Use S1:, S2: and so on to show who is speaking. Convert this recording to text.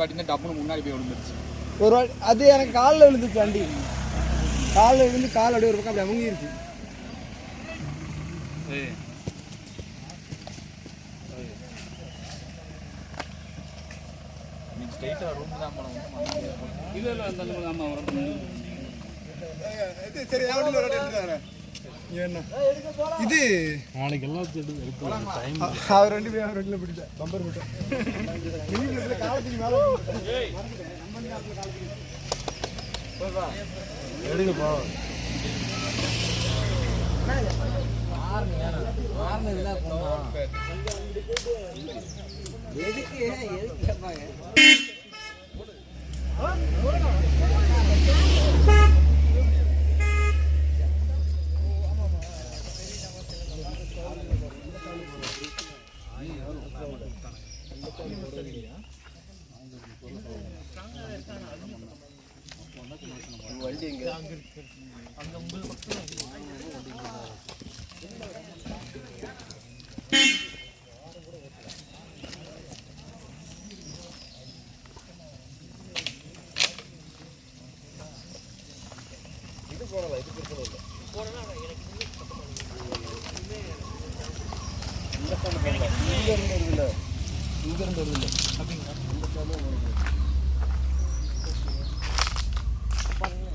S1: நிப்பாட்டினா டப்புன்னு முன்னாடி போய் விழுந்துருச்சு.
S2: ஒரு வாட்டி அது எனக்கு காலில் விழுந்துச்சு. வண்டி காலில் விழுந்து கால் அப்படியே ஒரு பக்கம் அப்படி அமுங்கிருச்சு.
S1: ஸ்ட்ரைட்டாக ரூம் தான் போனோம்.
S3: இல்லை அந்த ஆமாம்
S2: சரி என்ன இது
S3: நாளைக்கு எல்லாம்
S2: அவர் ரெண்டு பேரும் ரெண்டுல பிடிச்சேன் பம்பர் போட்டேன். காலத்துக்கு மேலே எடுங்கப்பா. வண்டி எங்க அங்க உங்கள் பக்கம் இது போடலாம். இது பிரச்சனை இல்லை. போடலாம். எனக்கு இந்த சைடு போடலாம். இங்க இருந்து வருதுல்ல, இங்க இருந்து வருதுல்ல அப்படிங்களா? இந்த சைடு பாருங்க.